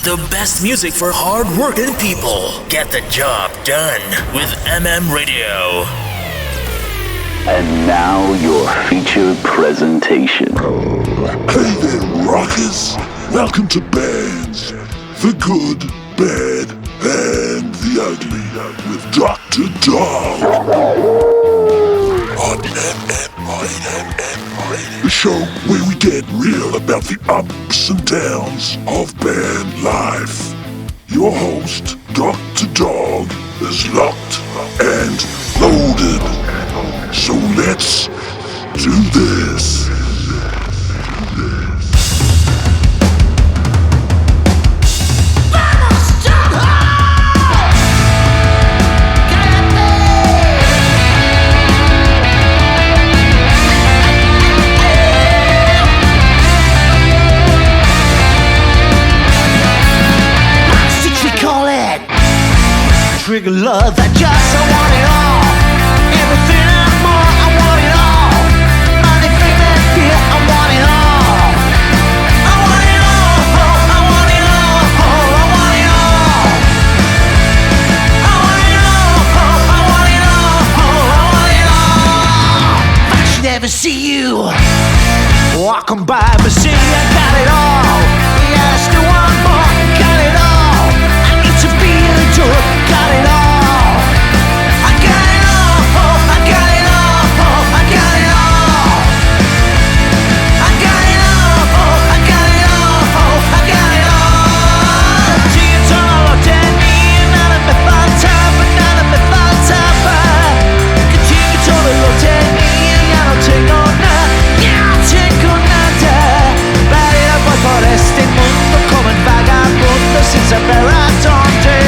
The best music for hard-working people. Get the job done with Radio. And now your featured presentation. Hey there, rockers! Welcome to Bands, the good, bad, and the ugly, with Dr. Dawg. On the show where we get real about the ups and downs of band life. Your host, Dr. Dawg, is locked and loaded. So let's do this. Trigger love, I want it all. Everything and more, I want it all. Money, fame, and fear, I want it all. I want it all, I want it all, I want it all. I want it all, I want it all, I want it all. I should never see you walking by, but see I got it all. Yeah, I still want more, got it all. I need to be adored. Got it all. I got it all. I got it all. I got it all. I got it all. I got it all. I got it all. She's all dead me, none of me falta, but none of me falta. Continue to look at me, ya no tengo nada, ya no tengo nada. Para por este mundo como un vagabundo sin saber a dónde.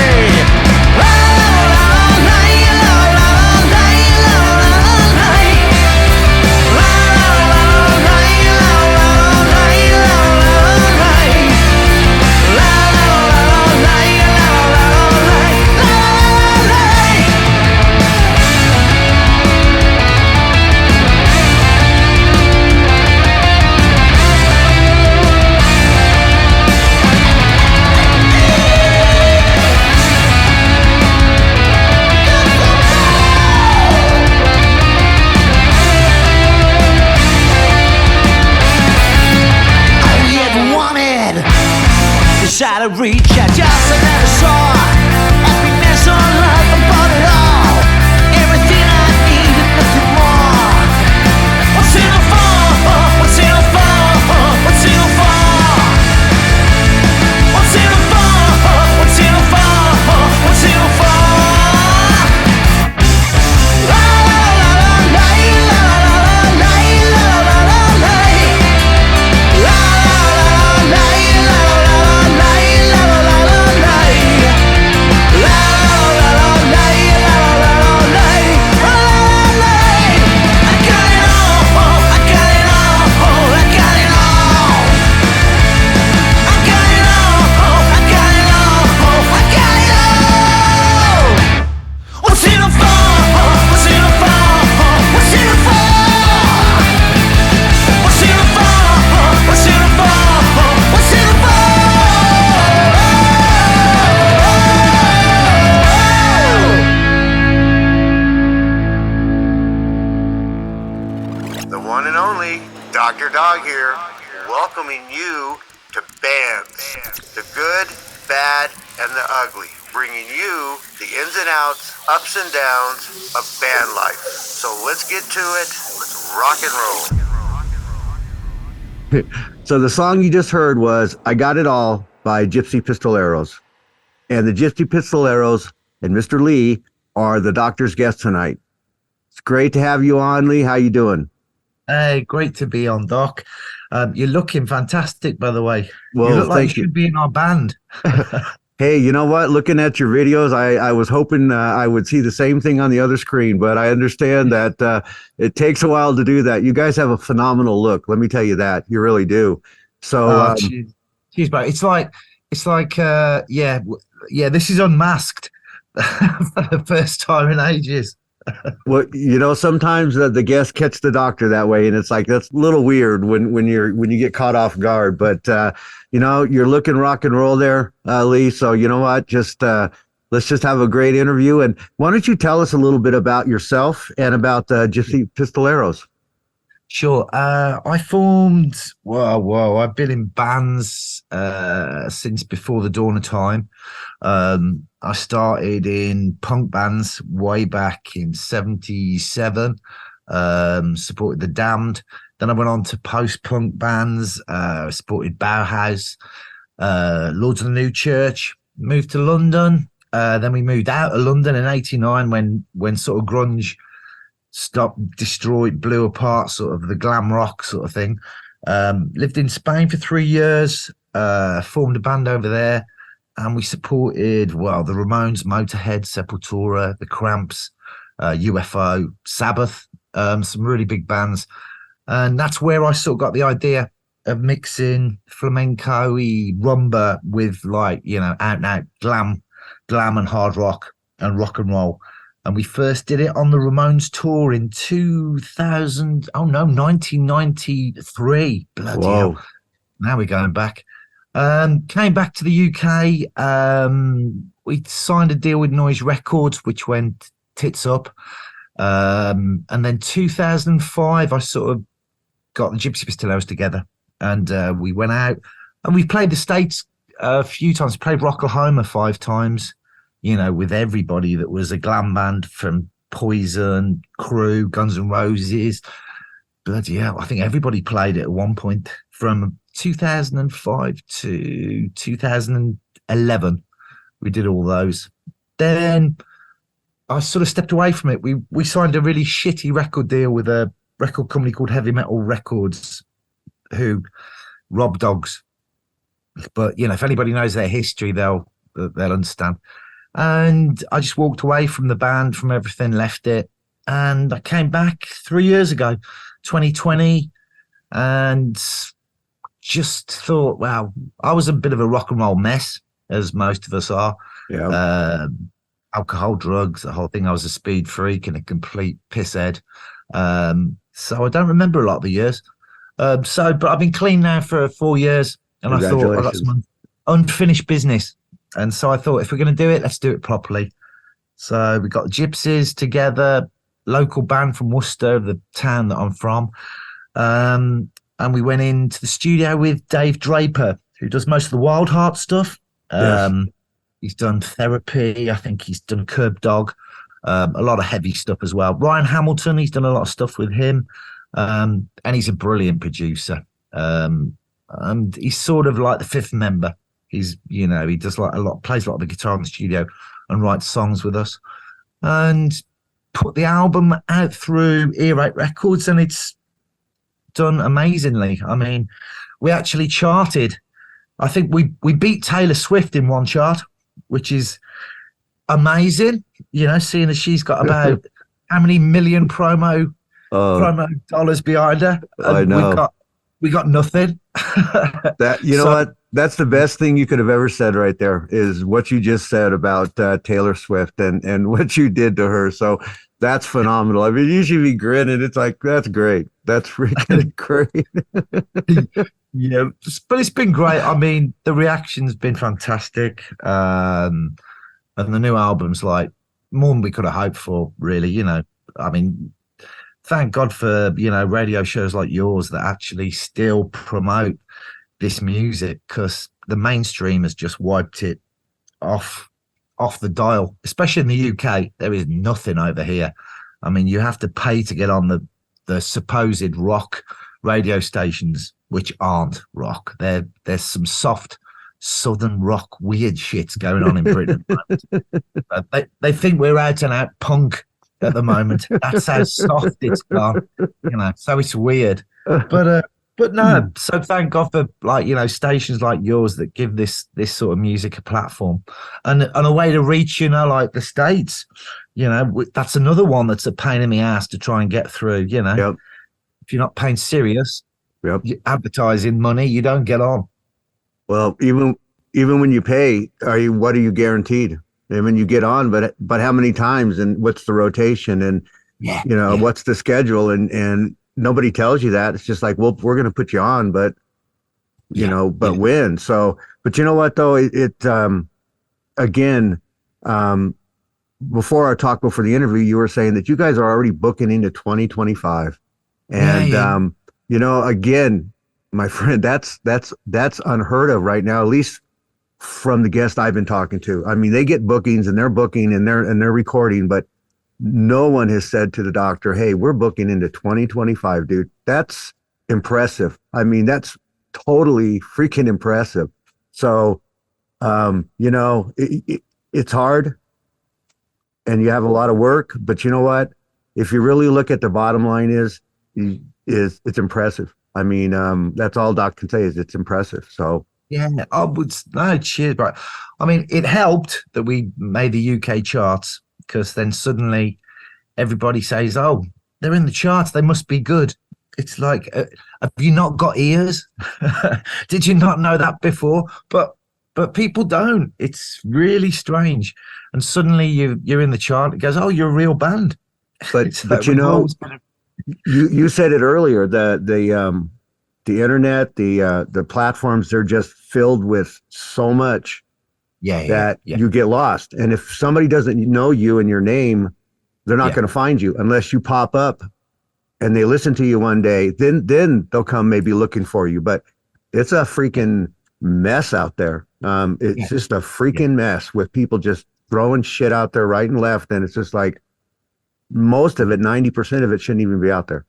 Try to reach out, just I never saw happiness or love, I bought it all. Everything I need and nothing more. What's it all for? What's it all for? What's it all for? What's it all for? What's it all for? What's it all for? La la la la la la la la la la la la la. Dr. Dawg here, welcoming you to Bands, the good, bad, and the ugly, bringing you the ins and outs, ups and downs of band life. So let's get to it, let's rock and roll. So the song you just heard was I Got It All by Gypsy Pistoleros. And the Gypsy Pistoleros and Mr. Lee are the doctor's guests tonight. It's great to have you on, Lee. How you doing? Hey, great to be on, Doc. You're looking fantastic, by the way. Well, you look like thank you should be in our band. Hey, you know what? Looking at your videos, I was hoping I would see the same thing on the other screen, but I understand that it takes a while to do that. You guys have a phenomenal look. Let me tell you that. You really do. So, geez, but it's like, yeah, this is Unmasked for the first time in ages. Well, sometimes the guests catch the doctor that way, and it's like that's a little weird when you get caught off guard. But you're looking rock and roll there, Lee. So you know what? Just let's just have a great interview. And why don't you tell us a little bit about yourself and about Gypsy Pistoleros? Sure. I formed, whoa, I've been in bands since before the dawn of time. I started in punk bands way back in 77, supported the Damned. Then I went on to post-punk bands, supported Bauhaus, Lords of the New Church, moved to London. Then we moved out of London in 89 when sort of grunge stopped, destroyed, blew apart, sort of the glam rock sort of thing. Lived in Spain for 3 years, formed a band over there, and we supported, the Ramones, Motorhead, Sepultura, The Cramps, UFO, Sabbath, some really big bands. And that's where I sort of got the idea of mixing flamenco-y rumba with out and out glam and hard rock and roll. And we first did it on the Ramones tour in 1993. Bloody hell. Now we're going back. Came back to the UK. We signed a deal with Noise Records, which went tits up. And then 2005, I sort of got the Gypsy Pistoleros together, and we went out and we played the States a few times. We played Rocklahoma 5 times. With everybody that was a glam band, from Poison, Crew, Guns N' Roses. Bloody hell, I think everybody played it at one point from 2005 to 2011. We did all those. Then I sort of stepped away from it. We signed a really shitty record deal with a record company called Heavy Metal Records, who rob dogs. But, if anybody knows their history, they'll understand. And I just walked away from the band, from everything, left it. And I came back 3 years ago, 2020, and just thought, wow, I was a bit of a rock and roll mess, as most of us are. Yeah. Alcohol, drugs, the whole thing. I was a speed freak and a complete pisshead. So I don't remember a lot of the years. But I've been clean now for 4 years, and I thought, I got some unfinished business. And so I thought, if we're going to do it, let's do it properly. So we got the Gypsies together, local band from Worcester, the town that I'm from. And we went into the studio with Dave Draper, who does most of the Wild Heart stuff. Yes. He's done Therapy. I think he's done Curb Dog, a lot of heavy stuff as well. Ryan Hamilton, he's done a lot of stuff with him. And he's a brilliant producer. And he's sort of like the fifth member. He's, he does plays a lot of the guitar in the studio and writes songs with us, and put the album out through Earache Records, and it's done amazingly. I mean, we actually charted. I think we beat Taylor Swift in one chart, which is amazing. Seeing as she's got about how many million promo dollars behind her. I know. We got nothing. What? That's the best thing you could have ever said right there, is what you just said about Taylor Swift and what you did to her. So that's phenomenal. I mean, you should be grinning. It's like, that's great. That's freaking great. Yeah, but it's been great. I mean, the reaction's been fantastic. And the new album's like more than we could have hoped for, really. I mean, thank God for, radio shows like yours that actually still promote this music, because the mainstream has just wiped it off the dial, especially in the UK. There is nothing over here. I mean, you have to pay to get on the supposed rock radio stations, which aren't rock. There's some soft southern rock weird shit going on in Britain. They think we're out and out punk at the moment. That's how soft it's gone, so it's weird. But no, so thank God for stations like yours that give this sort of music a platform and a way to reach, like the States. That's another one that's a pain in the ass to try and get through. Yep. If you're not paying serious, advertising money, you don't get on. Well, even when you pay, what are you guaranteed? I mean, you get on, but how many times, and what's the rotation, and what's the schedule, and nobody tells you that. It's just like, well, we're going to put you on, but when? So, but you know what though, again, before our talk, before the interview, you were saying that you guys are already booking into 2025, and again, my friend, that's unheard of right now, at least from the guests I've been talking to. I mean, they get bookings and they're booking and they're recording, but no one has said to the doctor, hey, we're booking into 2025, dude. That's impressive. I mean, that's totally freaking impressive. So, it's hard and you have a lot of work, but you know what? If you really look at the bottom line is it's impressive. I mean, that's all Doc can say is it's impressive. So yeah, cheers, bro. I mean, it helped that we made the UK charts, because then suddenly everybody says, oh, they're in the charts, they must be good. It's like, have you not got ears? Did you not know that before? But people don't. It's really strange. And suddenly you're in the chart. It goes, oh, you're a real band. But you said it earlier, the internet, the platforms, they're just filled with so much that you get lost. And if somebody doesn't know you and your name, they're not going to find you unless you pop up and they listen to you one day. Then they'll come maybe looking for you. But it's a freaking mess out there. It's just a freaking mess with people just throwing shit out there right and left. And it's just like, most of it, 90% of it shouldn't even be out there.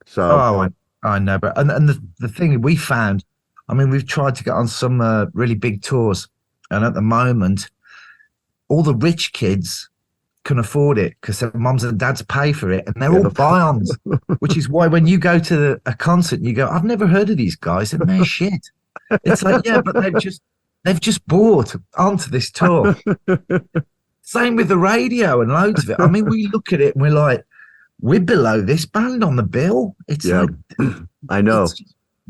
So I know, but and the thing we found, I mean, we've tried to get on some really big tours, and at the moment, all the rich kids can afford it because their mums and dads pay for it, and they're all buy-ons. Which is why when you go to a concert, and you go, "I've never heard of these guys, and they're shit." It's like, yeah, but they've just bought onto this tour. Same with the radio and loads of it. I mean, we look at it and we're like, we're below this band on the bill. It's like, I know, it's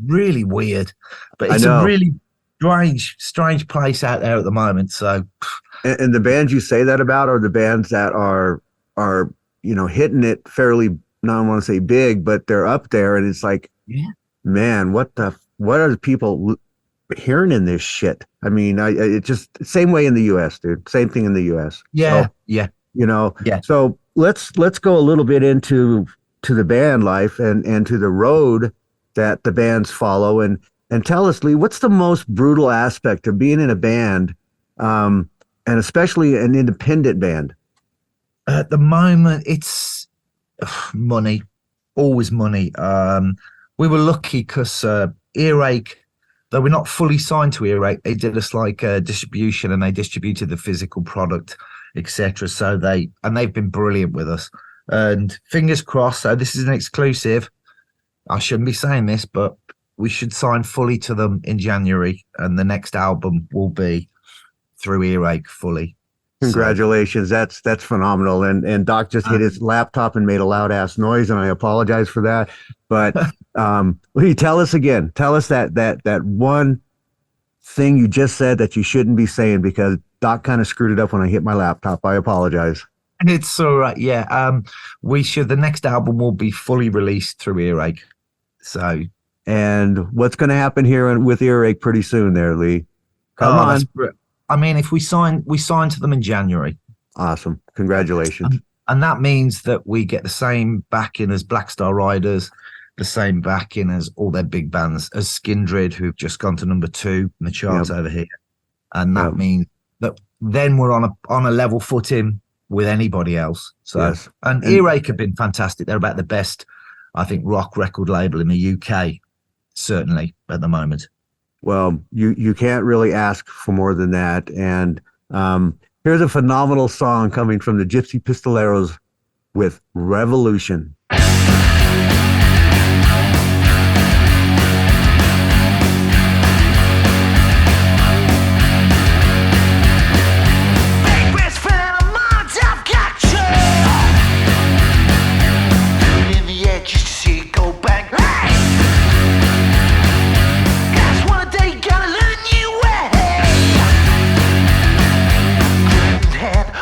really weird, but it's a really strange place out there at the moment. So, and the bands you say that about are the bands that are hitting it fairly. Not want to say big, but they're up there, and it's like, man, what are the people hearing in this shit? I mean, it just same way in the US, dude. Same thing in the US. So let's go a little bit into the band life and to the road that the bands follow, and tell us, Lee, what's the most brutal aspect of being in a band, and especially an independent band? At the moment, it's money, always money. We were lucky because Earache, though we're not fully signed to Earache, they did us like distribution, and they distributed the physical product, etc. So they've been brilliant with us, and fingers crossed. So this is an exclusive. I shouldn't be saying this, but we should sign fully to them in January, and the next album will be through Earache fully. Congratulations. So, that's phenomenal. And Doc just hit his laptop and made a loud ass noise, and I apologize for that. But will you tell us again? Tell us that one thing you just said that you shouldn't be saying, because Doc kind of screwed it up when I hit my laptop. I apologize. It's all right. Yeah. The next album will be fully released through Earache. So, and what's going to happen here with Earache pretty soon there, Lee? Come on. I mean, if we sign to them in January. Awesome. Congratulations. And that means that we get the same backing as Black Star Riders, the same backing as all their big bands, as Skindred, who've just gone to number 2 in the charts over here. And that means that then we're on a level footing with anybody else. So, and Earache have been fantastic. They're about the best, I think, rock record label in the UK, certainly at the moment. Well, you can't really ask for more than that. And here's a phenomenal song coming from the Gypsy Pistoleros with Revolution. Hand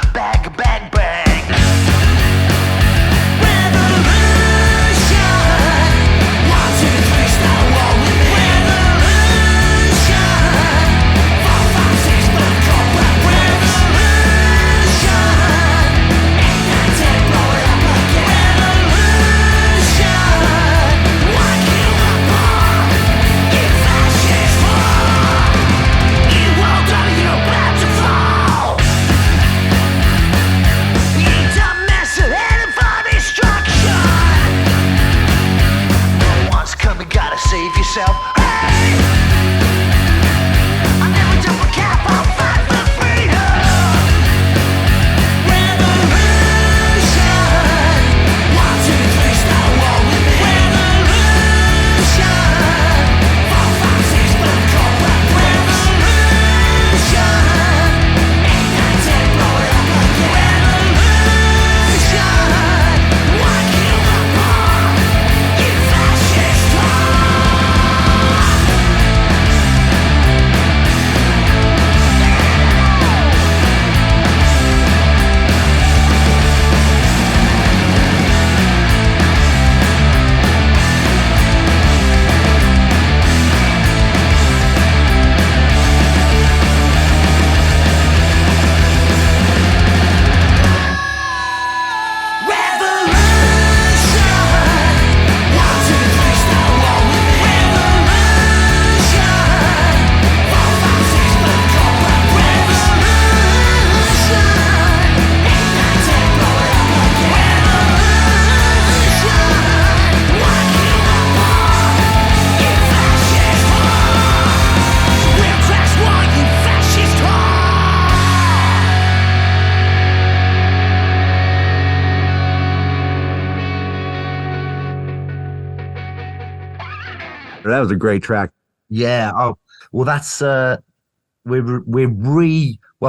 That was a great track. Yeah. Oh, well, that's well,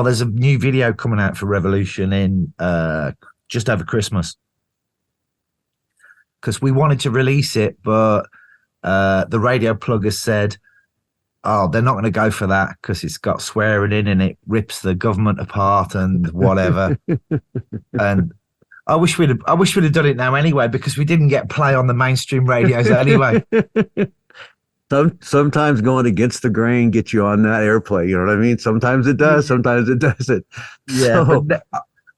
there's a new video coming out for Revolution in just over Christmas, because we wanted to release it, but the radio pluggers said, oh, they're not going to go for that because it's got swearing in and it rips the government apart and whatever. And I wish we'd have done it now anyway, because we didn't get play on the mainstream radios anyway. Sometimes going against the grain gets you on that airplay. You know what I mean? Sometimes it does, sometimes it doesn't. Yeah. So, but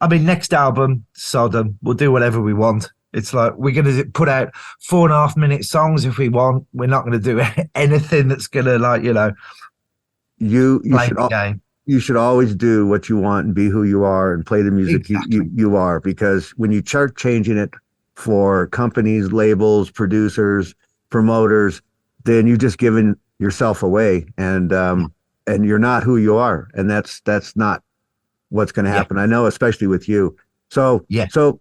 I mean, next album, Sodom, we'll do whatever we want. It's like, we're going to put out 4.5-minute songs if we want. We're not going to do anything that's going to, like, you know, you should always do what you want and be who you are and play the music you are, because when you start changing it for companies, labels, producers, promoters, then you've just given yourself away, and you're not who you are, and that's not what's going to happen. I know, especially with you. So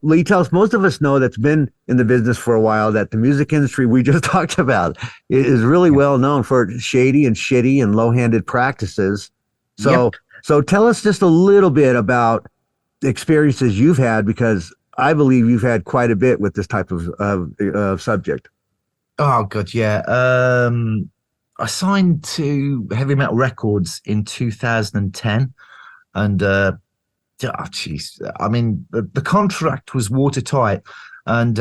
Lee, tell us, most of us know that's been in the business for a while, that the music industry we just talked about is really well known for shady and shitty and low-handed practices. So tell us just a little bit about the experiences you've had, because I believe you've had quite a bit with this type of subject. Oh God, yeah. I signed to Heavy Metal Records in 2010, and I mean, the contract was watertight, and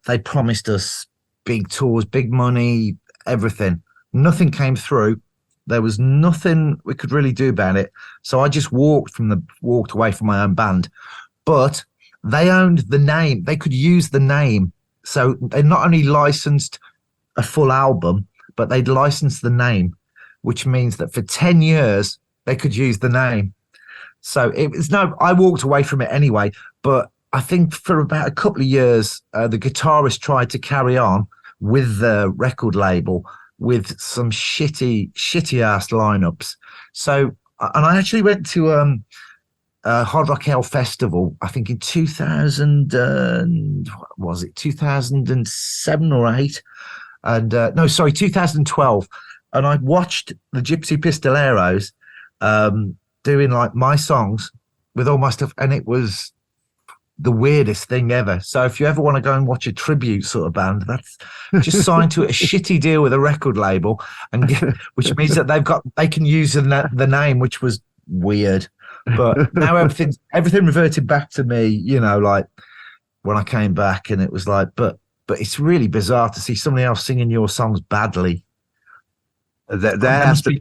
they promised us big tours, big money, everything. Nothing came through. There was nothing we could really do about it. So I just walked away from my own band. But they owned the name. They could use the name. So they not only licensed a full album, but they'd licensed the name, which means that for 10 years they could use the name. So I walked away from it anyway, but I think for about a couple of years, the guitarist tried to carry on with the record label with some shitty ass lineups. So, and I actually went to Hard Rock Hell Festival, I think in 2007 or 8? And 2012. And I watched the Gypsy Pistoleros doing like my songs with all my stuff, and it was the weirdest thing ever. So if you ever want to go and watch a tribute sort of band, that's just signed to a shitty deal with a record label, and which means that they can use the name, which was weird. But now everything reverted back to me, you know, like when I came back, and it was like, but it's really bizarre to see somebody else singing your songs badly. That has to,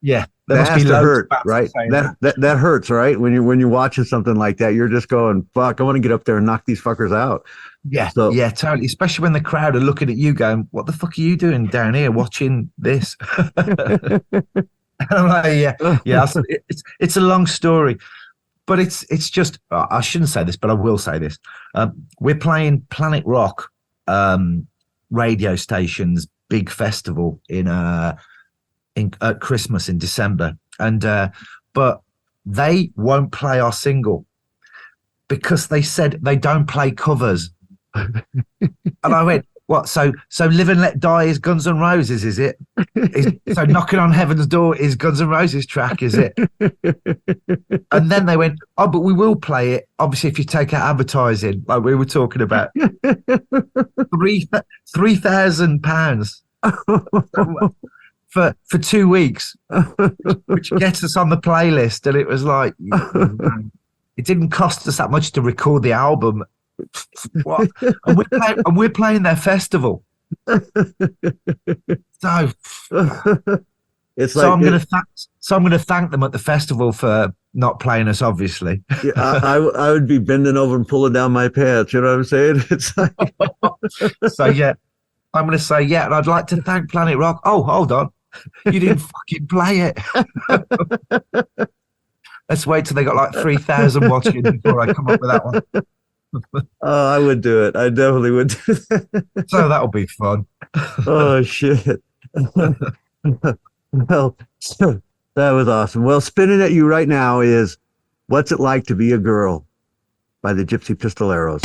yeah. That has to hurt, right? That hurts, right? When you're watching something like that, you're just going, "Fuck! I want to get up there and knock these fuckers out." Yeah, yeah, totally. Especially when the crowd are looking at you, going, "What the fuck are you doing down here watching this?" And I'm like, yeah. It's a long story, but it's just, I shouldn't say this, but I will say this. We're playing Planet Rock radio station's big festival at Christmas in December, and but they won't play our single because they said they don't play covers. And I went, what? So Live and Let Die is Guns N' Roses, is it? So Knocking on Heaven's Door is Guns N' Roses track, is it? And then they went, oh, but we will play it, obviously, if you take out advertising, like we were talking about. £3,000 for 2 weeks, which gets us on the playlist. And it was like, it didn't cost us that much to record the album. What? And we're playing their festival. So I'm going to thank them at the festival for not playing us, obviously. Yeah, I would be bending over and pulling down my pants. You know what I'm saying? It's like... So yeah, I'm going to say yeah, and I'd like to thank Planet Rock. Oh, hold on, you didn't fucking play it. Let's wait till they got like 3,000 watching before I come up with that one. Oh, I would do it. I definitely would do that. So that'll be fun. Oh shit. Well, that was awesome. Well, spinning at you right now is What's It Like to Be a Girl by the Gypsy Pistoleros.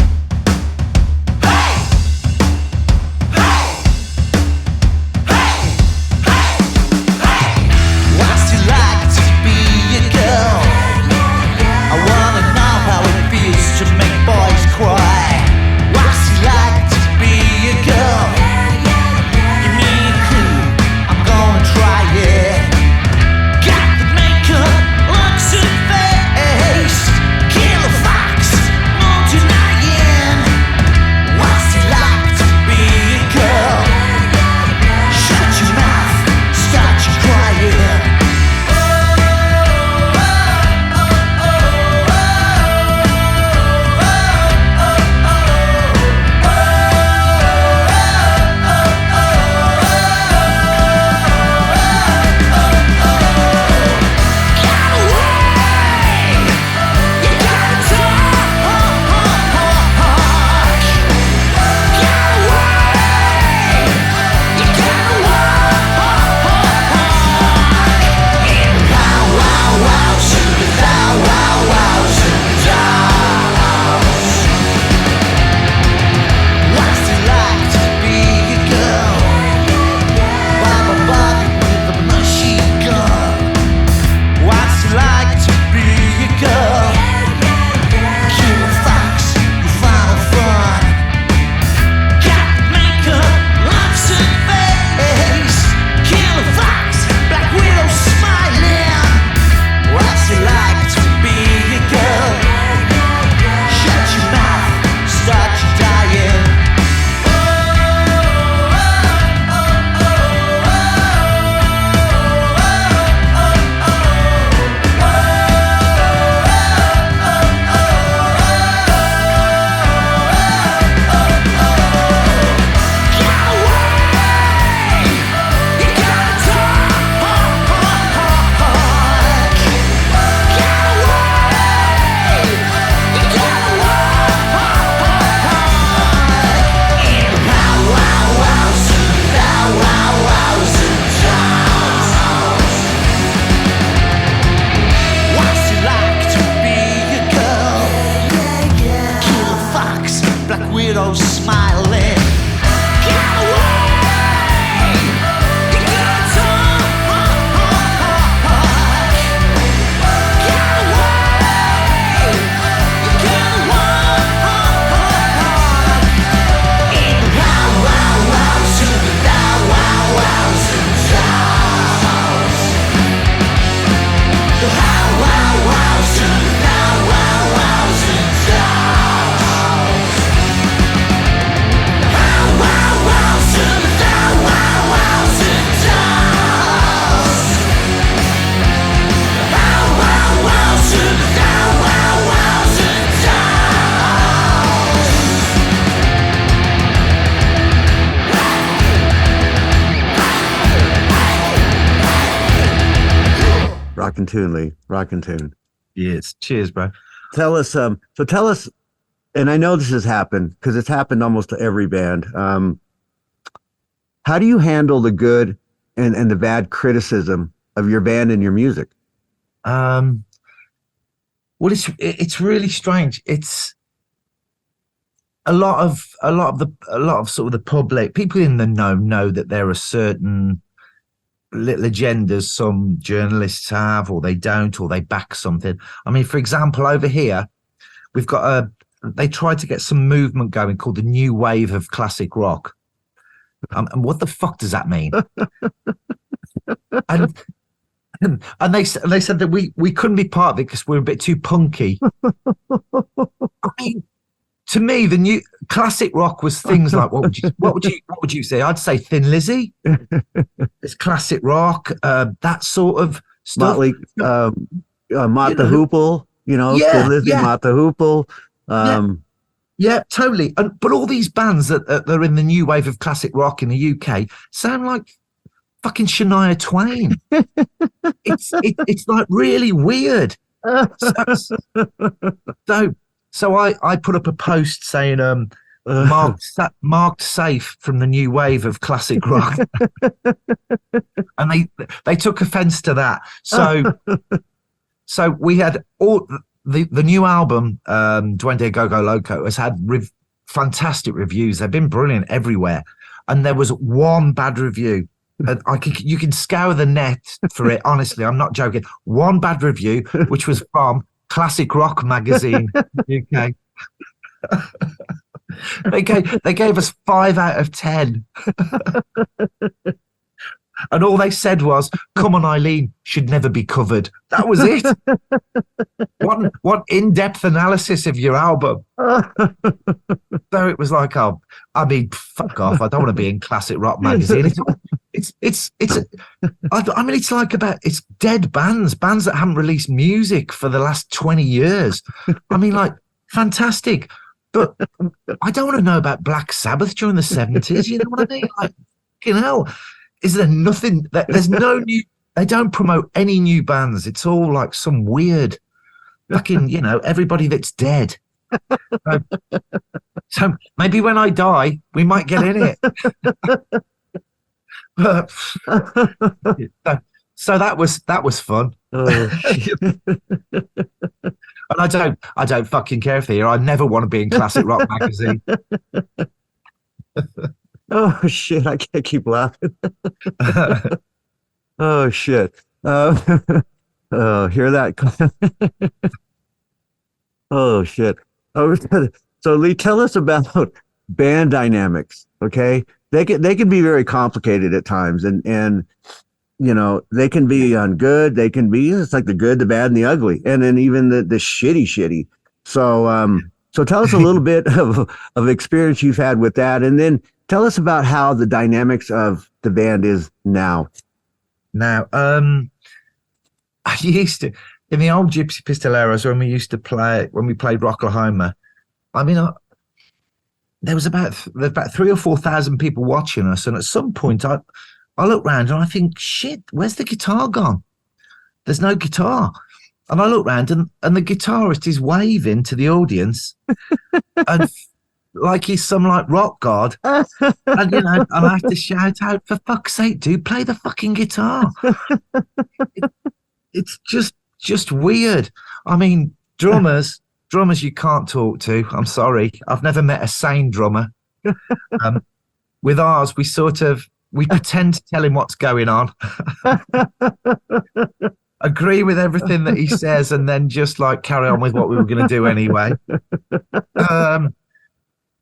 Rockin' tune, Lee. Rockin' tune. Yes. Cheers, bro. Tell us, and I know this has happened because it's happened almost to every band. How do you handle the good and the bad criticism of your band and your music? Well, it's really strange. It's a lot of sort of the public, people in the know that there are certain little agendas some journalists have, or they don't, or they back something. I mean, for example, over here we've got they tried to get some movement going called the new wave of classic rock. And what the fuck does that mean? and they said that we couldn't be part of it because we're a bit too punky. I mean, to me, the new classic rock was things like what would you say? I'd say Thin Lizzy. It's classic rock, that sort of stuff. Motley, Mott the Hoople, Thin Lizzy, Mott the Hoople. Yeah, totally. But all these bands that are in the new wave of classic rock in the UK sound like fucking Shania Twain. It's like really weird. So I put up a post saying marked safe from the new wave of classic rock, and they took offence to that. So we had all the new album, Duende Go Go Loco, has had fantastic reviews. They've been brilliant everywhere, and there was one bad review. And you can scour the net for it. Honestly, I'm not joking. One bad review, which was from Classic Rock Magazine, UK. They gave us 5 out of 10. And all they said was, "Come on, Eileen, should never be covered." That was it. What in-depth analysis of your album. So it was like, oh, I mean, fuck off. I don't want to be in Classic Rock Magazine. It's dead bands that haven't released music for the last 20 years. I mean, like, fantastic. But I don't want to know about Black Sabbath during the 70s. You know what I mean? Like, is there nothing? There's no new. They don't promote any new bands. It's all like some weird, fucking, everybody that's dead. So maybe when I die, we might get in it. But, so that was fun. And I don't fucking care if they are. I never want to be in Classic Rock Magazine. Oh shit! I can't keep laughing. Oh shit! Hear that? Oh shit! So Lee, tell us about band dynamics. Okay, they can be very complicated at times, and they can be on good. They can be, it's like the good, the bad, and the ugly, and then even the shitty. So tell us a little bit of experience you've had with that, and then tell us about how the dynamics of the band is now. Now, I used to, in the old Gypsy Pistoleros, when we played Rocklahoma, I mean, there's about 3,000 or 4,000 people watching us, and at some point I look around and I think, shit, where's the guitar gone? There's no guitar. And I look around and the guitarist is waving to the audience and like he's some like rock god. And and I have to shout out, for fuck's sake, dude, play the fucking guitar. It's just weird. I mean, drummers you can't talk to. I'm sorry. I've never met a sane drummer. With ours, we pretend to tell him what's going on. Agree with everything that he says, and then just like carry on with what we were going to do anyway.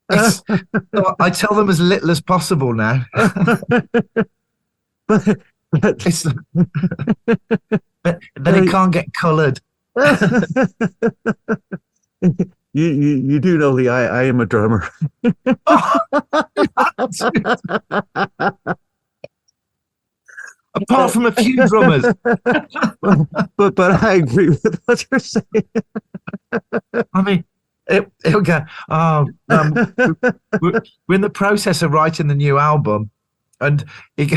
I tell them as little as possible now. But then it can't get coloured. You do know, Lee, I am a drummer. Apart from a few drummers. but I agree with what you're saying. I mean, it'll go, we're in the process of writing the new album, and he,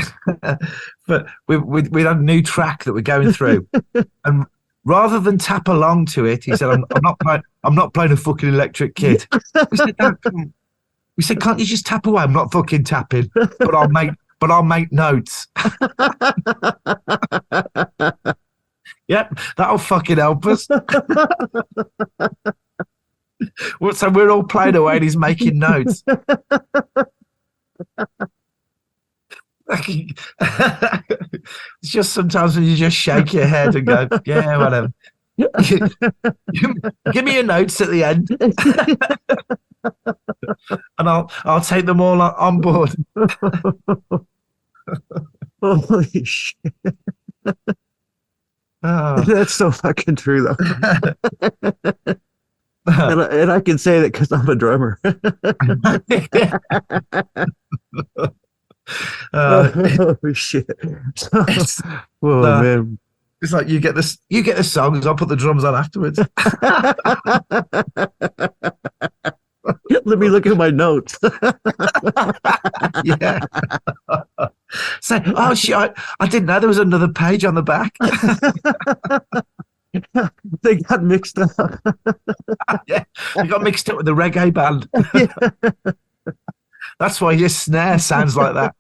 but we had a new track that we're going through, and rather than tap along to it, he said, I'm not playing a fucking electric kid. We said, no, we said, can't you just tap away? I'm not fucking tapping, but I'll make notes. Yep, that'll fucking help us. So we're all playing away and he's making notes. It's just sometimes when you just shake your head and go, yeah, whatever. Give me your notes at the end. And I'll take them all on board. Holy shit. Oh. That's so fucking true, though. and I can say that because I'm a drummer. Oh shit! Man, it's like you get the songs. I'll put the drums on afterwards. Let me look at my notes. Yeah. Say, oh shit! I didn't know there was another page on the back. They got mixed up. Yeah, they got mixed up with the reggae band. Yeah. That's why your snare sounds like that.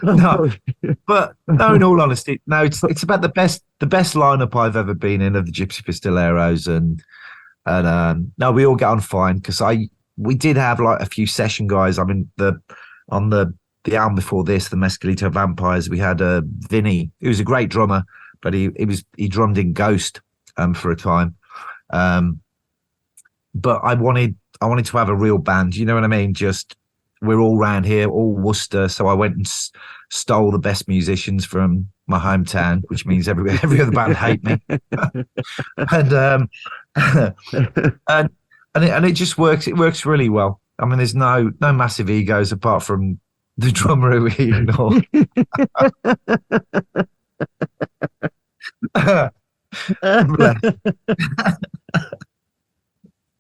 No, but no. In all honesty, no. It's about the best lineup I've ever been in of the Gypsy Pistoleros, and no, we all get on fine because we did have like a few session guys. I mean, on the album before this, the Mescalito Vampires, we had Vinny, who was a great drummer, but he drummed in Ghost for a time. But I wanted to have a real band, you know what I mean? Just we're all round here, all Worcester, so I went and stole the best musicians from my hometown, which means every other band hate me. and it just works. It works really well. I mean, there's no massive egos apart from the drummer who we ignore.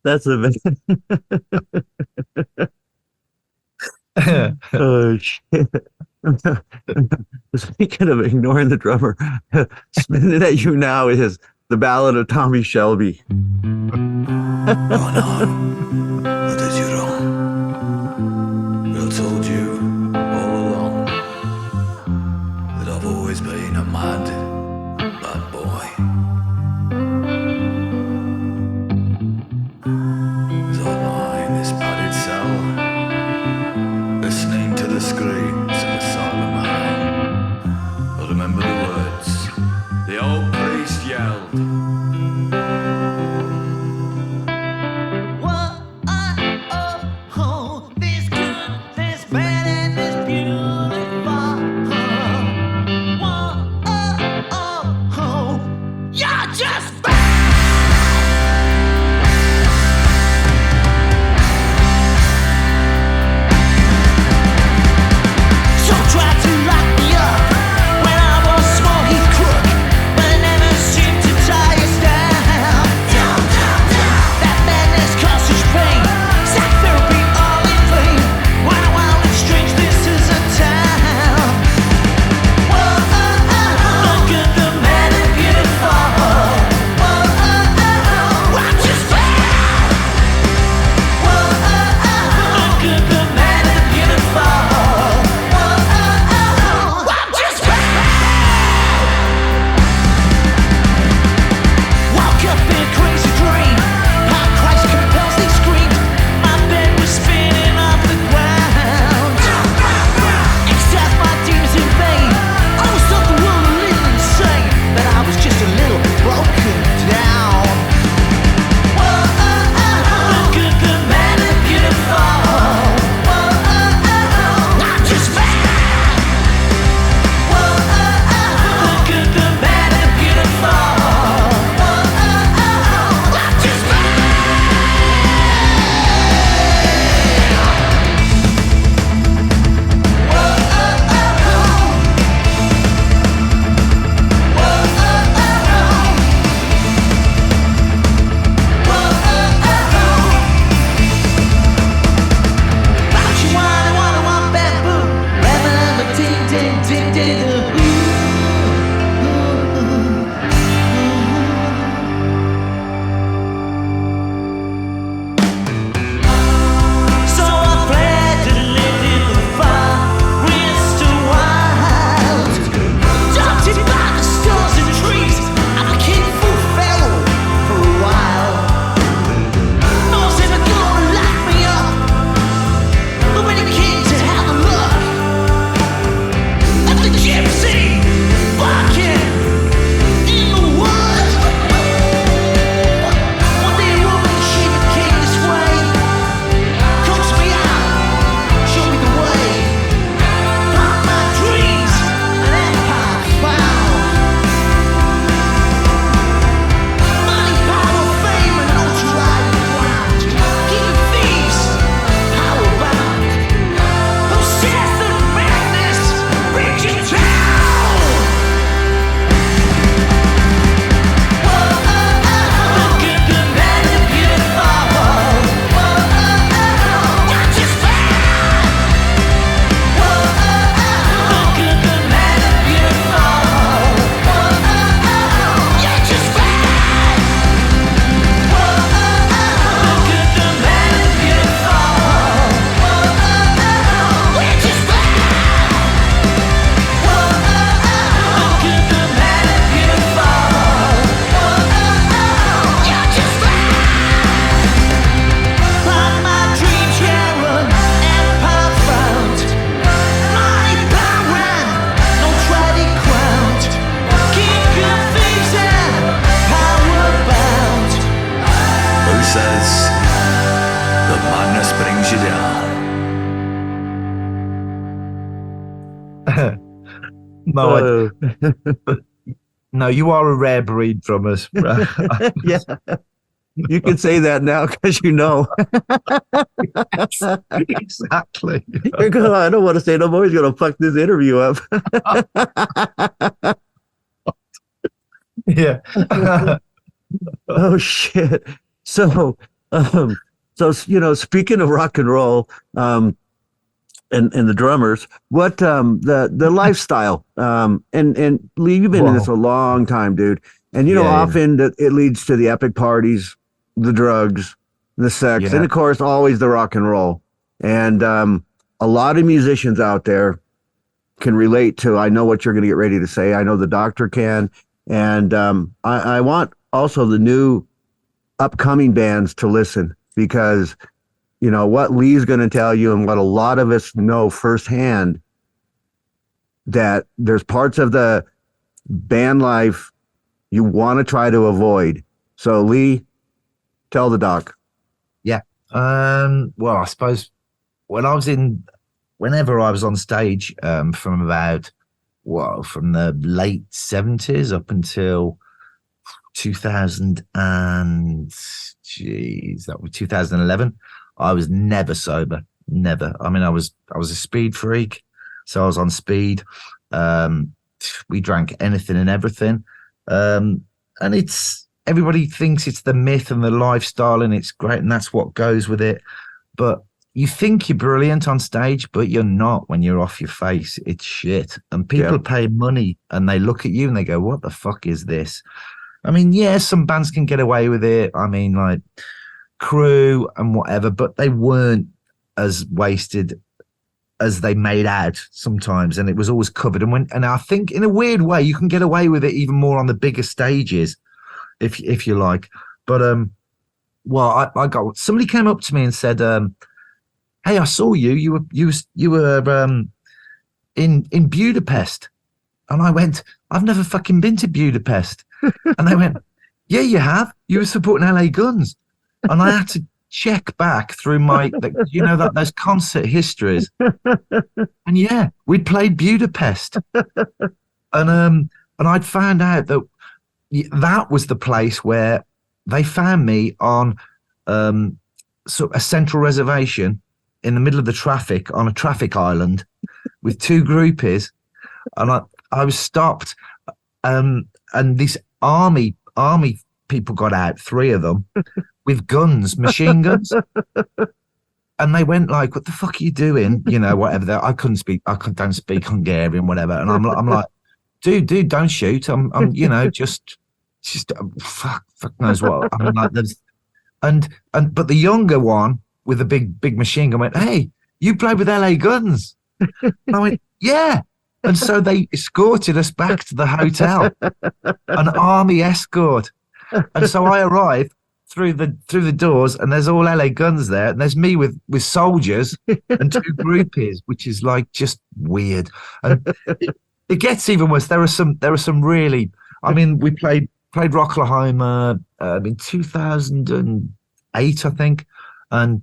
That's a bit. Oh shit! Speaking of ignoring the drummer, spinning at you now is the Ballad of Tommy Shelby. Oh no, what did you wrong? I told you all along that I've always been a mad boy. As I lie in this padded cell, listening to the screams of a silent man, I remember the words the old priest yelled. No, no, you are a rare breed from us. Yeah, you can say that now because you know. Exactly. You're going, I don't want to say no more. He's going to fuck this interview up. Yeah. Oh shit. So, um, speaking of rock and roll, and the drummers, what the lifestyle, and Lee, you've been in this Wow. a long time, dude, and Yeah, often that it leads to the epic parties, the drugs, the sex, and yeah, of course always the rock and roll, and a lot of musicians out there can relate to. I know what you're going to get ready to say. I know the doctor can, and I want also the new upcoming bands to listen because what Lee's going to tell you and what a lot of us know firsthand, that there's parts of the band life you want to try to avoid. So Lee, tell the doc. yeah. Well, I suppose whenever I was on stage, from from the late 70s up until 2000 and that was 2011, I was never sober. Never. I mean, I was a speed freak, so I was on speed. We drank anything and everything. And everybody thinks it's the myth and the lifestyle, and it's great, and that's what goes with it. But you think you're brilliant on stage, but you're not when you're off your face. It's shit. And people pay money and they look at you and they go, what the fuck is this? I mean, yeah, some bands can get away with it. I mean, like Crew and whatever, but they weren't as wasted as they made out sometimes, and it was always covered. And I think in a weird way you can get away with it even more on the bigger stages, if you like. But well, I got somebody came up to me and said, "Hey, I saw you. You were in Budapest," and I went, "I've never fucking been to Budapest," and they went, "Yeah, you have. You were supporting LA Guns." And I had to check back through those concert histories, and yeah, we'd played Budapest, and I'd found out that that was the place where they found me on so a central reservation in the middle of the traffic on a traffic island with two groupies, and I was stopped, and this army people got out, three of them. With guns, machine guns, and they went like, "What the fuck are you doing?" Whatever. I don't speak Hungarian, whatever. And I'm like, dude, don't shoot. I'm, just fuck knows what. I mean, like, but the younger one with the big machine gun went, "Hey, you played with LA Guns?" And I went, "Yeah." And so they escorted us back to the hotel, an army escort. And so I arrived through the doors, and there's all LA Guns there, and there's me with soldiers and two groupies, which is like just weird. And it gets even worse. There are some really. I mean, we played Rocklahoma in 2008, I think, and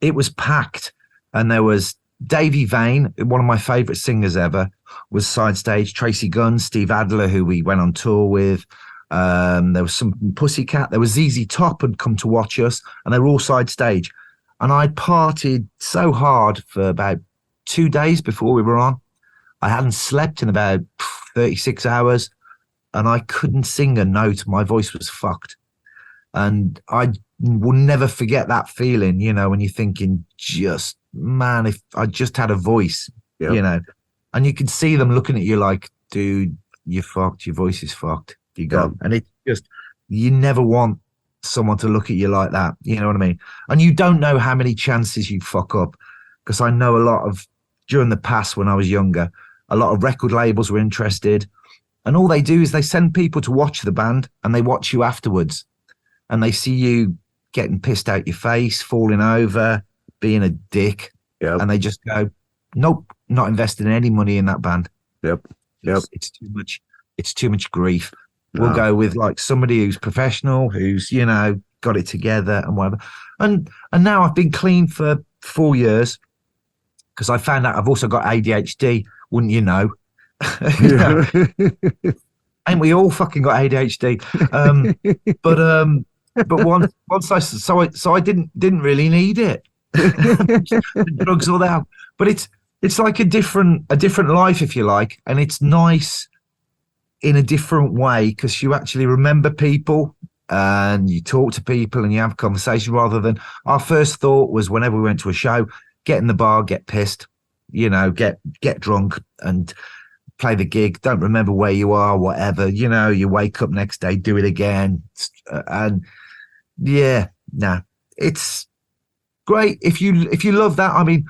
it was packed. And there was Davey Vane, one of my favorite singers ever, was side stage. Tracy Gunn, Steve Adler, who we went on tour with. There was some Pussycat. There was ZZ Top had come to watch us, and they were all side stage. And I partied so hard for about 2 days before we were on. I hadn't slept in about 36 hours, and I couldn't sing a note. My voice was fucked. And I will never forget that feeling, when you're thinking, just, man, if I just had a voice, and you can see them looking at you like, dude, you're fucked. Your voice is fucked. You go, and it's just, you never want someone to look at you like that. You know what I mean? And you don't know how many chances you fuck up, because I know during the past when I was younger, a lot of record labels were interested, and all they do is they send people to watch the band, and they watch you afterwards, and they see you getting pissed out your face, falling over, being a dick, and they just go, nope, not investing any money in that band. It's too much. It's too much grief. We'll go with like somebody who's professional, who's, got it together and whatever. And now I've been clean for 4 years because I found out I've also got ADHD, wouldn't you know? You know? Ain't we all fucking got ADHD? But once I didn't really need it. The drugs or the alcohol. But it's like a different life, if you like, and it's nice in a different way because you actually remember people and you talk to people and you have conversation rather than our first thought was whenever we went to a show, get in the bar, get pissed, you know, get drunk and play the gig, don't remember where you are, whatever, you know, you wake up next day, do it again. And yeah, nah, it's great. If you love that, I mean,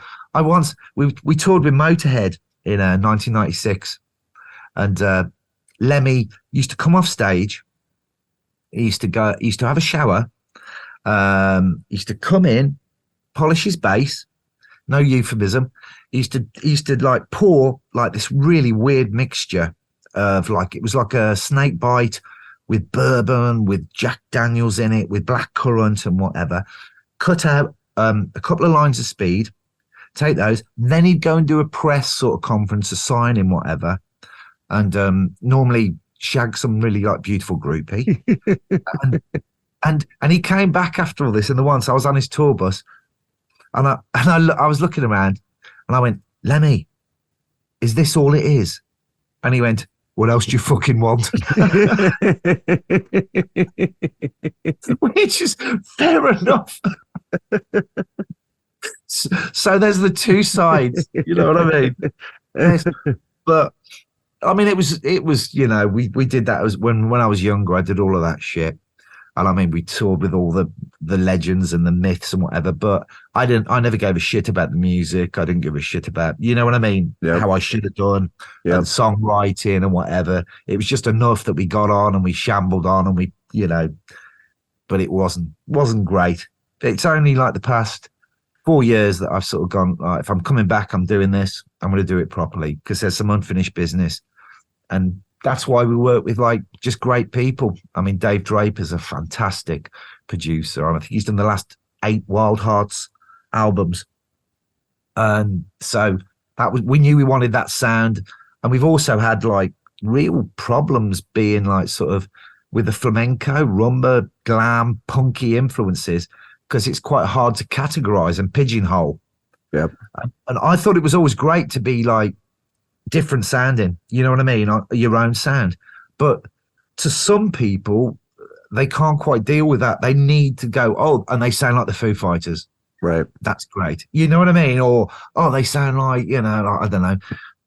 we toured with Motorhead in 1996 and Lemmy used to come off stage. He used to have a shower. He used to come in, polish his bass, no euphemism. He used to like pour like this really weird mixture of like, it was like a snake bite with bourbon, with Jack Daniels in it, with blackcurrant and whatever. Cut out a couple of lines of speed, take those. Then he'd go and do a press sort of conference, a signing, whatever. And normally shag some really like beautiful groupie. and he came back after all this. And the once I was on his tour bus and I was looking around and I went, Lemmy, is this all it is? And he went, what else do you fucking want? Which is fair enough. So there's the two sides, you know what I mean? Yes. But I mean, it was, you know, we did that as when I was younger, I did all of that shit. And I mean, we toured with all the legends and the myths and whatever, but I never gave a shit about the music. I didn't give a shit about, you know what I mean? Yep. How I should have done and songwriting and whatever. It was just enough that we got on and we shambled on and we, you know, but it wasn't great. It's only like the past 4 years that I've sort of gone, right, if I'm coming back, I'm doing this, I'm going to do it properly because there's some unfinished business. And that's why we work with like just great people. I mean, Dave Draper's a fantastic producer. I think he's done the last 8 Wild Hearts albums. And so we knew we wanted that sound. And we've also had like real problems being like sort of with the flamenco, rumba, glam, punky influences, because it's quite hard to categorize and pigeonhole. Yep. And I thought it was always great to be like different sounding, you know what I mean? Your own sound. But to some people, they can't quite deal with that. They need to go, oh, and they sound like the Foo Fighters. Right. That's great. You know what I mean? Or, oh, they sound like, you know, like, I don't know.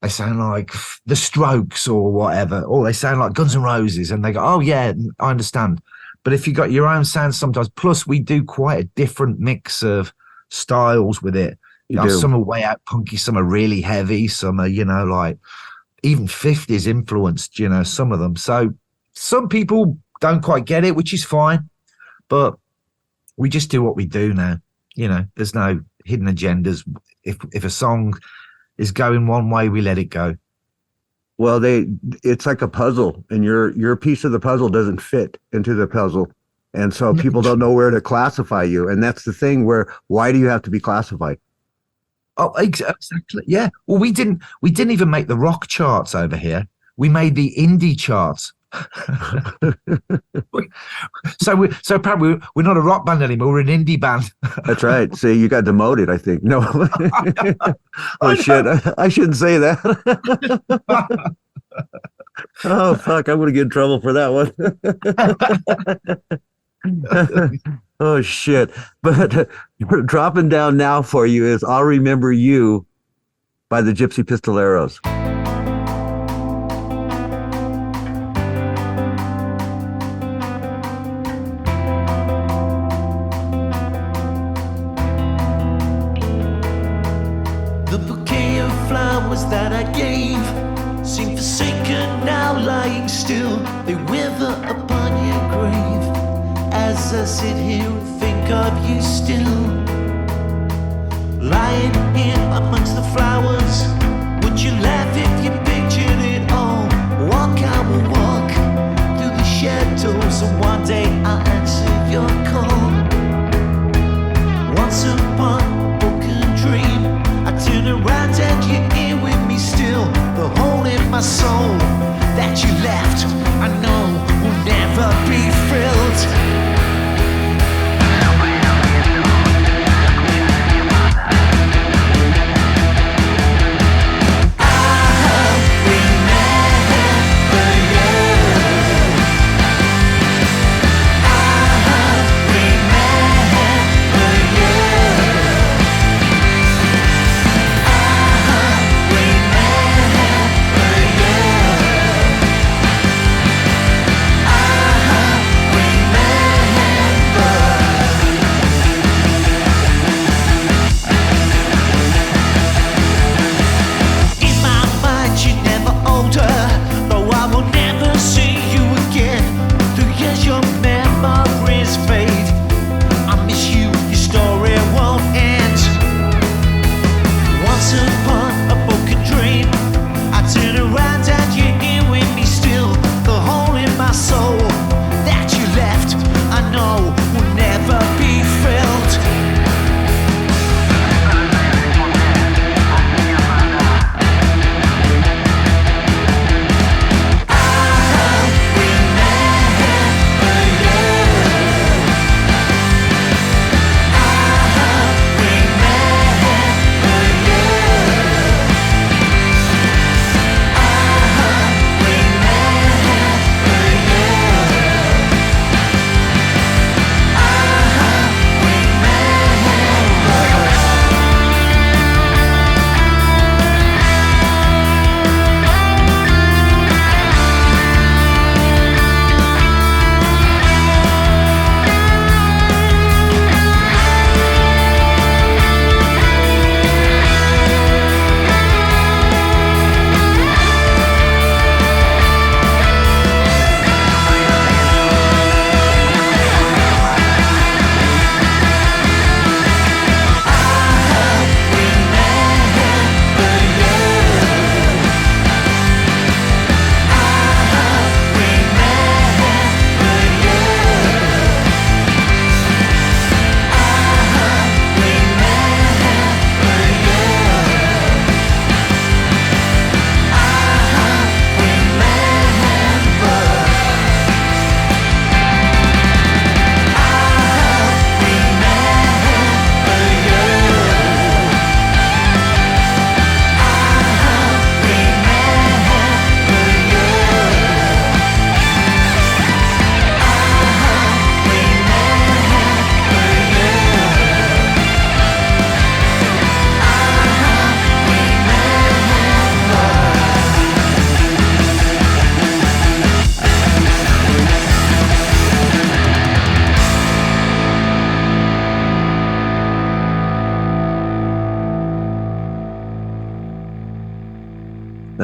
They sound like the Strokes or whatever. Or they sound like Guns N' Roses. And they go, oh, yeah, I understand. But if you got your own sound sometimes, plus we do quite a different mix of styles with it. You know, some are way out punky, some are really heavy, some are, you know, like even 50s influenced, you know, some of them. So some people don't quite get it, which is fine. But we just do what we do now. You know, there's no hidden agendas. If a song is going one way, we let it go. Well, it's like a puzzle, and your piece of the puzzle doesn't fit into the puzzle. And so people don't know where to classify you. And that's the thing why do you have to be classified? Oh, exactly. Yeah. Well, we didn't even make the rock charts over here. We made the indie charts. so apparently we're not a rock band anymore. We're an indie band. That's right. See, you got demoted, I think. No. Oh shit! I shouldn't say that. Oh fuck! I'm gonna get in trouble for that one. Oh shit. But dropping down now for you is I'll Remember You by the Gypsy Pistoleros. The bouquet of flowers that I gave seem forsaken now, lying still. They wither upon your grave as I sit here and think of you still. Lying here amongst the flowers, would you laugh if you pictured it all? Walk, I will walk through the shadows, and one day I'll answer your call. Once upon a broken dream, I turn around and you're here with me still. The hole in my soul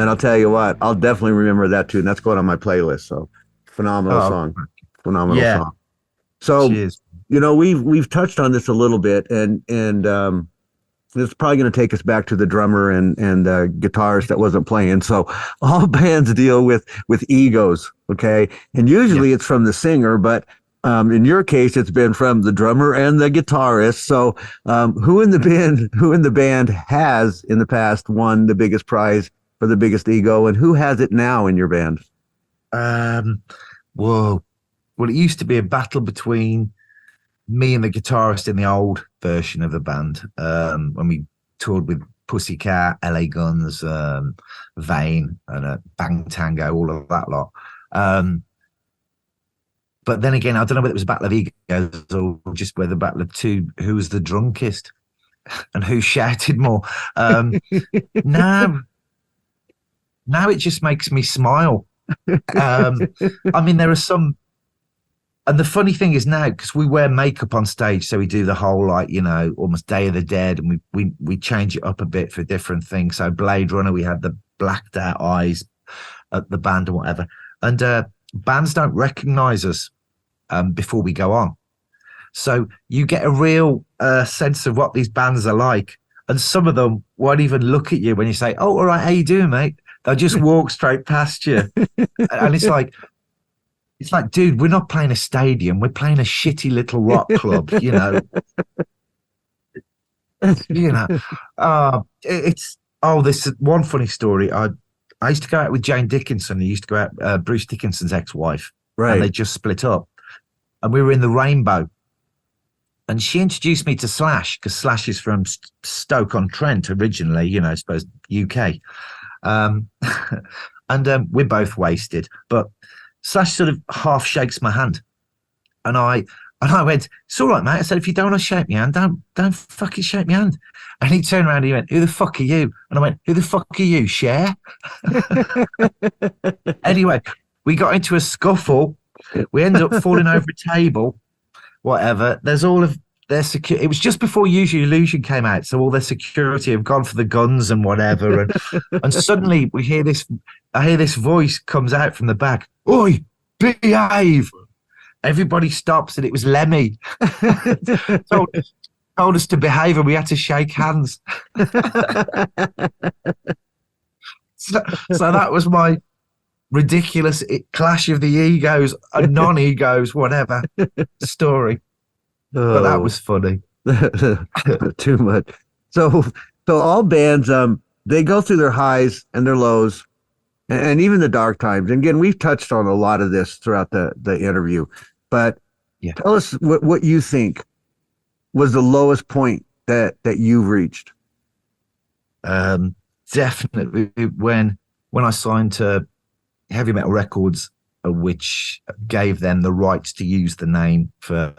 man, I'll tell you what, I'll definitely remember that tune. That's going on my playlist. So phenomenal song. Phenomenal song. So, cheers. you know, we've touched on this a little bit, and this is probably going to take us back to the drummer and guitarist that wasn't playing. So all bands deal with egos, okay? And usually it's from the singer, but in your case, it's been from the drummer and the guitarist. So who in the band has in the past won the biggest prize for the biggest ego, and who has it now in your band? Well, it used to be a battle between me and the guitarist in the old version of the band, when we toured with Pussycat, LA Guns, Vane, and Bang Tango, all of that lot. But then again, I don't know whether it was a battle of egos or just whether battle of who was the drunkest and who shouted more. Now it just makes me smile. I mean, there are some. And the funny thing is now, because we wear makeup on stage, so we do the whole, like, you know, almost Day of the Dead, and we change it up a bit for different things. So Blade Runner, we had the blacked out eyes at the band and whatever. And bands don't recognize us before we go on. So you get a real sense of what these bands are like. And some of them won't even look at you when you say, "Oh, all right, how you doing, mate?" They'll just walk straight past you. And it's like, dude, we're not playing a stadium. We're playing a shitty little rock club, you know. This is one funny story. I used to go out with Jane Dickinson. I used to go out, Bruce Dickinson's ex-wife. Right. And they just split up. And we were in the Rainbow. And she introduced me to Slash, because Slash is from Stoke-on-Trent originally, you know, I suppose UK. And we're both wasted. But Slash sort of half shakes my hand, and I went, "It's all right, mate." I said, "If you don't want to shake my hand, don't fucking shake my hand." And he turned around and he went, "Who the fuck are you?" And I went, "Who the fuck are you, Cher?" Anyway, we got into a scuffle. We ended up falling over a table. Whatever. There's all of their security. It was just before Use Your Illusion came out, so all their security have gone for the guns and whatever. And suddenly I hear this voice comes out from the back. "Oi, behave!" Everybody stops, and it was Lemmy. told us to behave, and we had to shake hands. So that was my ridiculous clash of the egos and non-egos, whatever story. But that was funny. Too much. So all bands, they go through their highs and their lows, and even the dark times. And again, we've touched on a lot of this throughout the interview, but tell us what you think was the lowest point that you've reached. Definitely when I signed to Heavy Metal Records, which gave them the rights to use the name for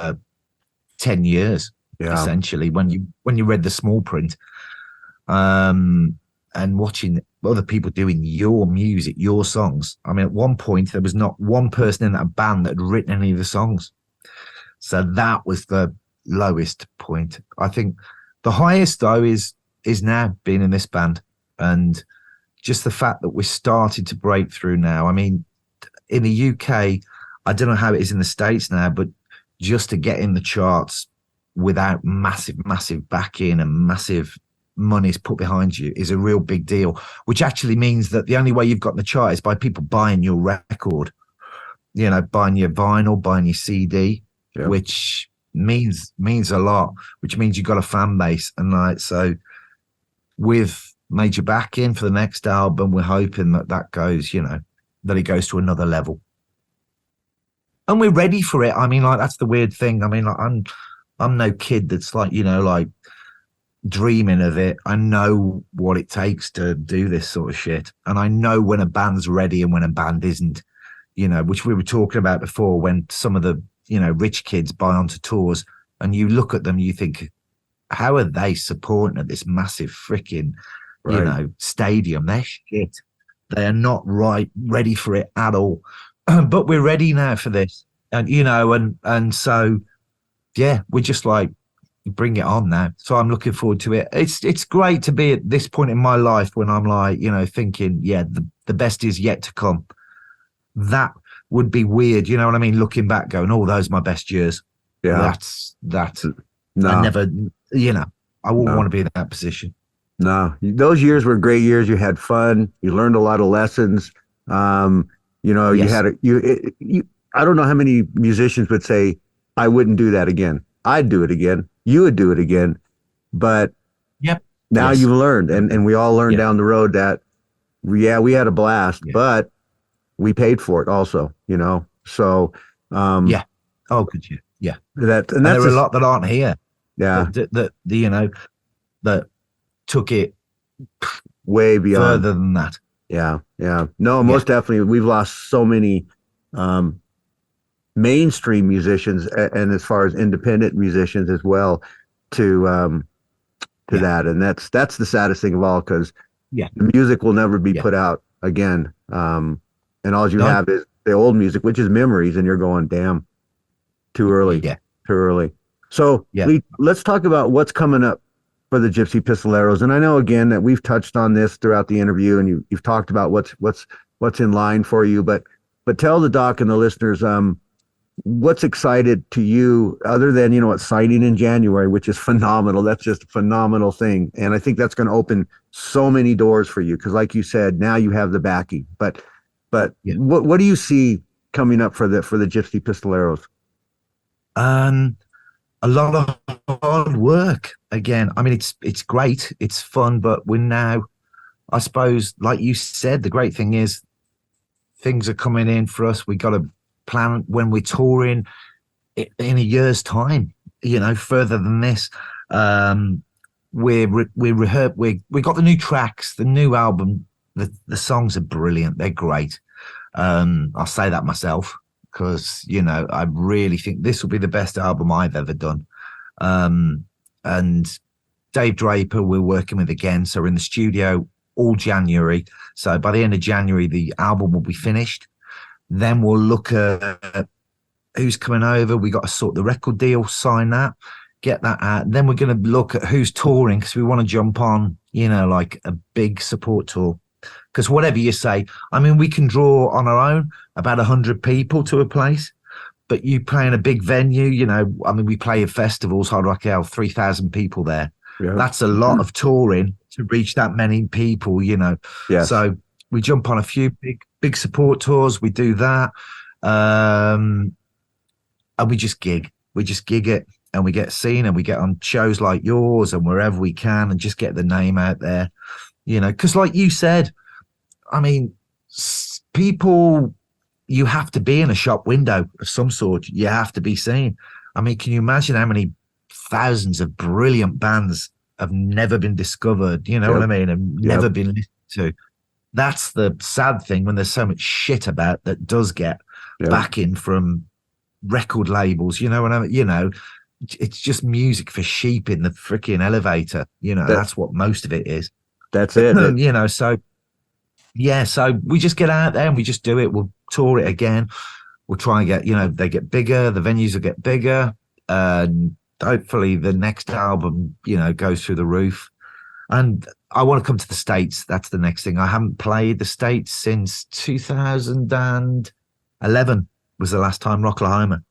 10 years, essentially, when you read the small print, and watching other people doing your music, your songs. I mean, at one point there was not one person in that band that had written any of the songs. So that was the lowest point. I think the highest, though, is now being in this band, and just the fact that we're starting to break through now. I mean, in the UK, I don't know how it is in the States now, but just to get in the charts without massive backing and massive monies put behind you is a real big deal, which actually means that the only way you've got in the chart is by people buying your record, you know, buying your vinyl, buying your CD, which means a lot, which means you've got a fan base. And like, so with major backing for the next album, we're hoping that goes, you know, that it goes to another level. And we're ready for it. I mean, like, that's the weird thing. I mean, like, I'm no kid that's like, you know, like dreaming of it. I know what it takes to do this sort of shit. And I know when a band's ready and when a band isn't, you know, which we were talking about before, when some of the, you know, rich kids buy onto tours and you look at them, you think, how are they supporting at this massive freaking, you know, stadium? They're shit. They are not ready for it at all. But we're ready now for this. And, you know, and so, yeah, we're just like, bring it on now. So I'm looking forward to it. It's great to be at this point in my life when I'm like, you know, thinking, yeah, the best is yet to come. That would be weird, you know what I mean? Looking back, going, oh, those are my best years. Yeah. That. No. I never, you know, I wouldn't No. want to be in that position. No, those years were great years. You had fun. You learned a lot of lessons. You know, Yes. I don't know how many musicians would say, I wouldn't do that again. I'd do it again. You would do it again. But Yep. now Yes. you've learned, and we all learned Yeah. down the road that, yeah, we had a blast, Yeah. but we paid for it also, you know? So, Yeah. Oh, good. Yeah. and And that's there are a lot that aren't here. yeah, That you know, that took it way beyond. further than that. Yeah. No, most definitely. We've lost so many mainstream musicians, and as far as independent musicians as well, to that. And that's the saddest thing of all, because Yeah. the music will never be put out again. And all you have is the old music, which is memories, and you're going, damn, too early. Yeah. Too early. So Lee, let's talk about what's coming up for the Gypsy Pistoleros. And I know again that we've touched on this throughout the interview, and you've talked about what's in line for you, but tell the doc and the listeners what's excited to you, other than, you know, what's signing in January, which is phenomenal. That's just a phenomenal thing, and I think that's going to open so many doors for you, because like you said, now you have the backing. But what do you see coming up for the Gypsy Pistoleros? A lot of hard work again. I mean, it's great, it's fun, but we're now, I suppose, like you said, the great thing is things are coming in for us. We got to plan when we're touring in a year's time, you know, further than this. We got the new tracks, the new album. The songs are brilliant. They're great. I'll say that myself, because, you know, I really think this will be the best album I've ever done. And Dave Draper, we're working with again. So we're in the studio all January. So by the end of January, the album will be finished. Then we'll look at who's coming over. We got to sort the record deal, sign that, get that out. Then we're going to look at who's touring, because we want to jump on, you know, like a big support tour. Because whatever you say, I mean, we can draw on our own about 100 people to a place, but you play in a big venue, you know, I mean, we play at festivals, Hard Rock Hell, 3,000 people there. Yeah. That's a lot of touring to reach that many people, you know. Yes. So we jump on a few big support tours. We do that. And we just gig. We just gig it, and we get seen, and we get on shows like yours and wherever we can, and just get the name out there, you know, because like you said, I mean, people, you have to be in a shop window of some sort. You have to be seen. I mean, can you imagine how many thousands of brilliant bands have never been discovered, you know what I mean, and never been listened to? That's the sad thing, when there's so much shit about that does get backing from record labels, you know what I mean? You know, it's just music for sheep in the freaking elevator, you know. That's what most of it is. That's it. You know, so we just get out there and we just do it. We'll tour it again. We'll try and get, you know, they get bigger, the venues will get bigger, and hopefully the next album, you know, goes through the roof. And I want to come to the States. That's the next thing. I haven't played the States since 2011 was the last time, Rocklahoma.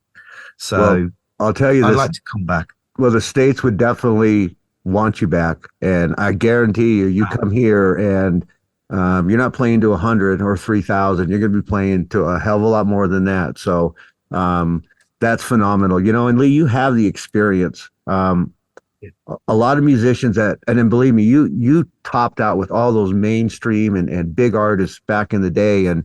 So well, I'll tell you, I'd like to come back. Well, the States would definitely want you back, and I guarantee you come here and you're not playing to 100 or 3,000. You're going to be playing to a hell of a lot more than that. So that's phenomenal, you know. And Lee, you have the experience. A lot of musicians and then believe me, you topped out with all those mainstream and big artists back in the day, and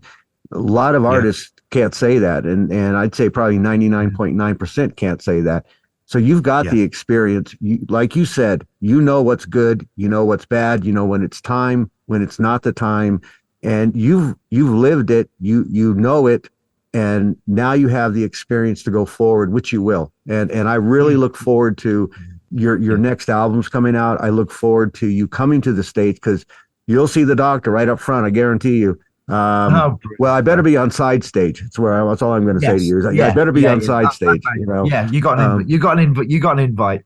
a lot of artists can't say that, and I'd say probably 99.9% can't say that. So you've got the experience. Like you said, you know what's good, you know what's bad, you know when it's time, when it's not the time, and you've lived it, you know it, and now you have the experience to go forward, which you will. And I really look forward to your next albums coming out. I look forward to you coming to the States, because you'll see the doctor right up front. I guarantee you. Well, I better be on side stage. That's all I'm going to say to you. I better be on side stage. You know. Yeah, you got an invite. You got an invite.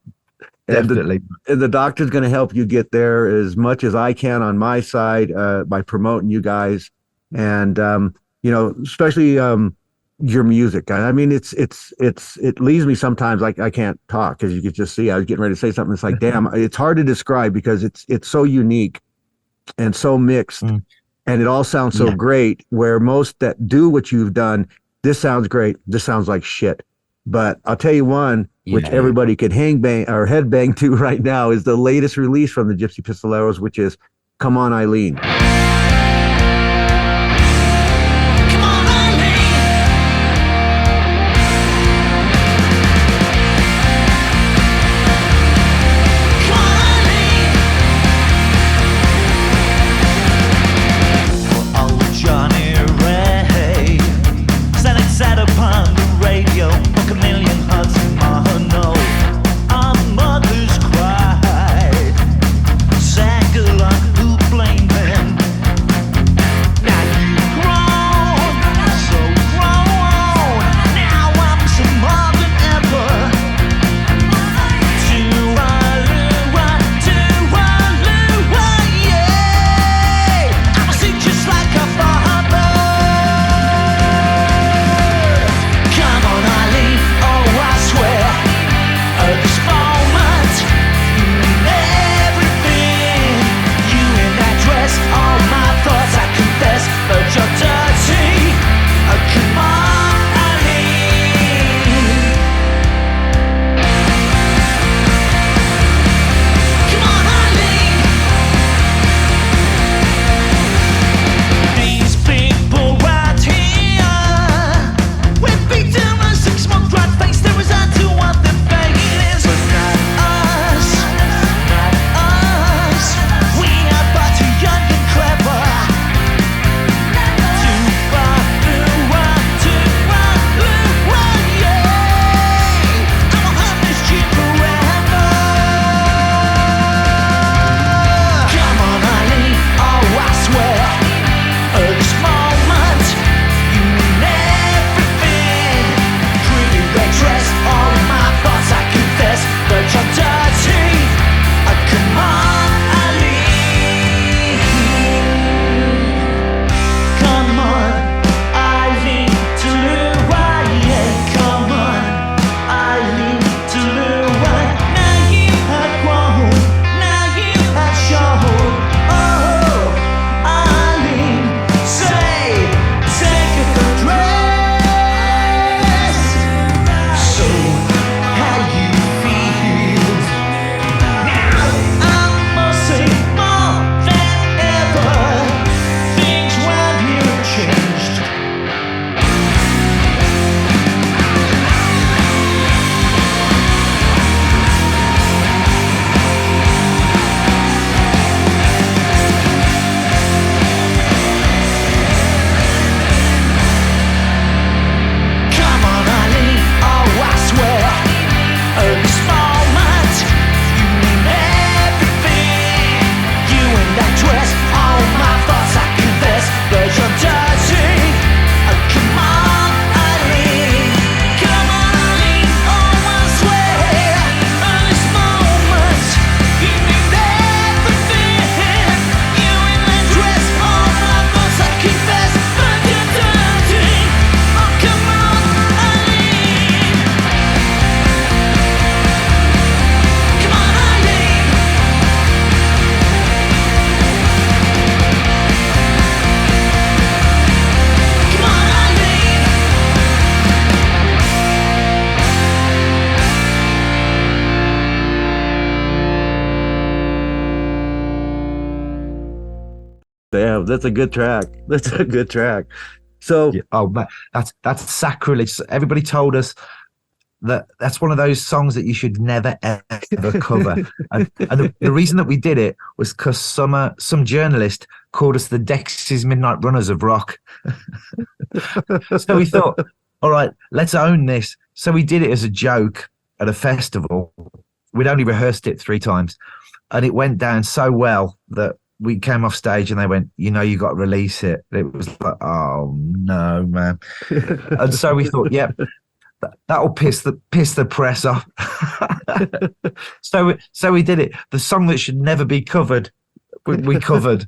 Definitely. And the doctor's going to help you get there as much as I can on my side by promoting you guys, and especially your music. I mean, it leaves me sometimes like I can't talk because you could just see I was getting ready to say something. It's like, damn, it's hard to describe because it's so unique and so mixed, and it all sounds so great. Where most that do what you've done, this sounds great, this sounds like shit. But I'll tell you one, which everybody could hang bang or head bang to right now, is the latest release from the Gypsy Pistoleros, which is "Come On, Eileen." Damn, that's a good track. That's a good track. So, oh man, that's sacrilege. Everybody told us that that's one of those songs that you should never ever cover. and the reason that we did it was because some journalist called us the Dexys Midnight Runners of rock. So we thought, all right, let's own this. So we did it as a joke at a festival. We'd only rehearsed it 3 times, and it went down so well that we came off stage and they went, you got to release it. It was like, oh no, man. And so we thought, yep, that'll piss the press off. So we did it. The song that should never be covered, we covered.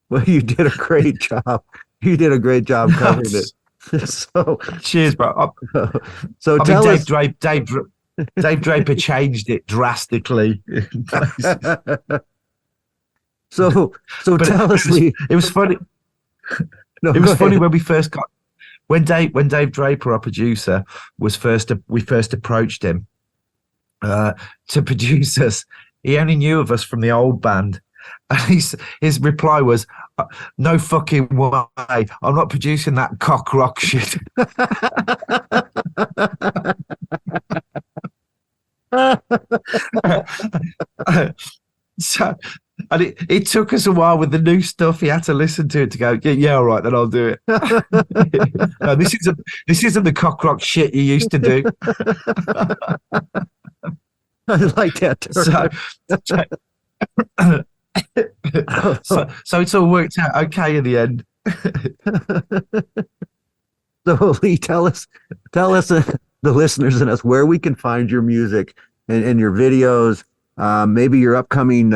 Well, you did a great job. You did a great job covering it. So cheers, bro. So I tell mean, us. Dave Draper changed it drastically. So tell us. It was funny. No, it was funny when we first got when Dave Draper, our producer, we first approached him to produce us. He only knew of us from the old band, and his reply was, "No fucking way! I'm not producing that cock rock shit." So, and it took us a while with the new stuff. He had to listen to it to go, yeah, all right, then I'll do it. No, this isn't the cock rock shit you used to do. I like that. So it's all worked out okay in the end. So Lee, tell us, the listeners and us, where we can find your music and your videos, maybe your upcoming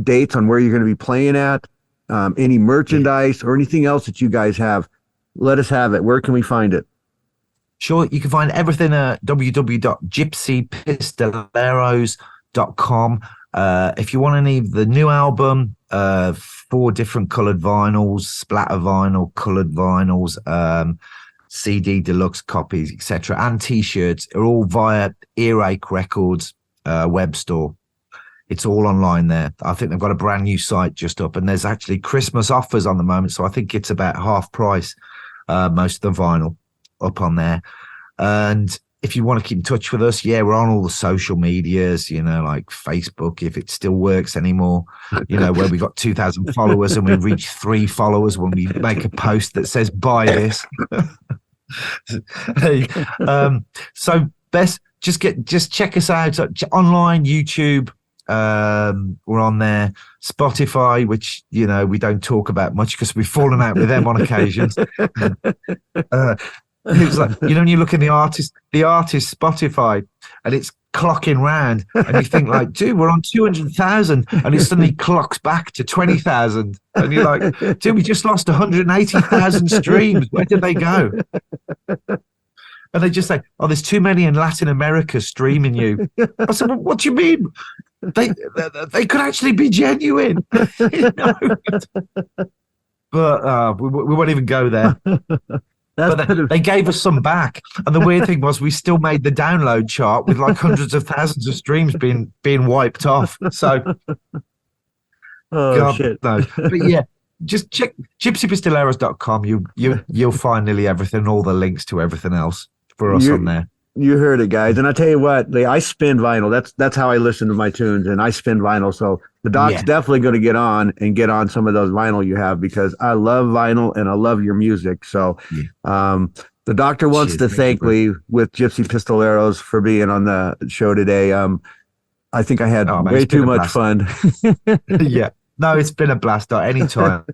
dates on where you're going to be playing at, any merchandise or anything else that you guys have. Let us have it. Where can we find it? Sure, you can find everything at www.gypsypistoleros.com. If you want any of the new album, 4 different colored vinyls, splatter vinyl, colored vinyls, CD deluxe copies, etc., and t-shirts are all via Earache Records web store. It's all online there. I think they've got a brand new site just up, and there's actually Christmas offers on the moment, so I think it's about half price, most of the vinyl up on there. And if you want to keep in touch with us, we're on all the social medias, like Facebook, if it still works anymore, where we got 2,000 followers and we reach 3 followers when we make a post that says, buy this. So best, just check us out online, YouTube. We're on there, Spotify, which, we don't talk about much because we've fallen out with them on occasions. It's like, when you look in the artist Spotify and it's clocking round and you think like, dude, we're on 200,000, and it suddenly clocks back to 20,000. And you're like, dude, we just lost 180,000 streams. Where did they go? And they just say, oh, there's too many in Latin America streaming you. I said, well, what do you mean? They could actually be genuine. But we won't even go there. But they gave us some back, and the weird thing was we still made the download chart with like hundreds of thousands of streams being wiped off. So, God shit! knows. But just check gypsypistoleros.com. You'll find nearly everything, all the links to everything else for us on there. You heard it, guys. And I tell you what, I spin vinyl. That's how I listen to my tunes, and I spin vinyl. So the doc's definitely going to get on some of those vinyl you have, because I love vinyl and I love your music. So the doctor wants to thank Lee with Gypsy Pistoleros for being on the show today. I think I had way too much fun. Yeah. No, it's been a blast. Anytime.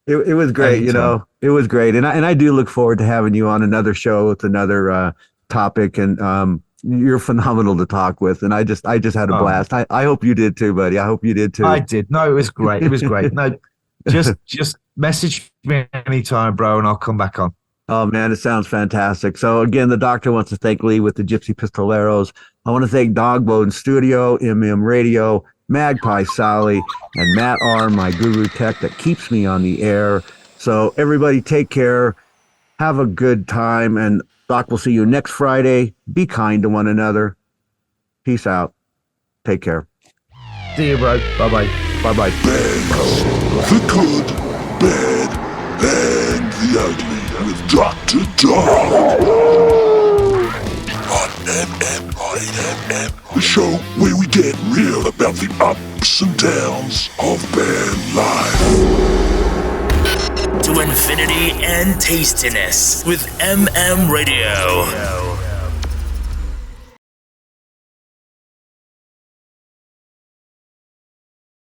It was great. Anytime. It was great. And I do look forward to having you on another show with another topic, and you're phenomenal to talk with, and I just had a blast. I hope you did too, buddy. I hope you did too. I did. No, it was great. No, just message me anytime, bro, and I'll come back on. Oh man, it sounds fantastic. So again, the doctor wants to thank Lee with the Gypsy Pistoleros. I want to thank Dawg BANDS Studio, Radio, Magpie Sally, and Matt R, my guru tech that keeps me on the air. So everybody take care, have a good time, and Doc, we'll see you next Friday. Be kind to one another. Peace out. Take care. See you, bro. Bye-bye. Bye-bye. Bands, the good, bad, and the ugly with Dr. Dawg. On MMIMM, the show where we get real about the ups and downs of band life. To infinity and tastiness with MM Radio.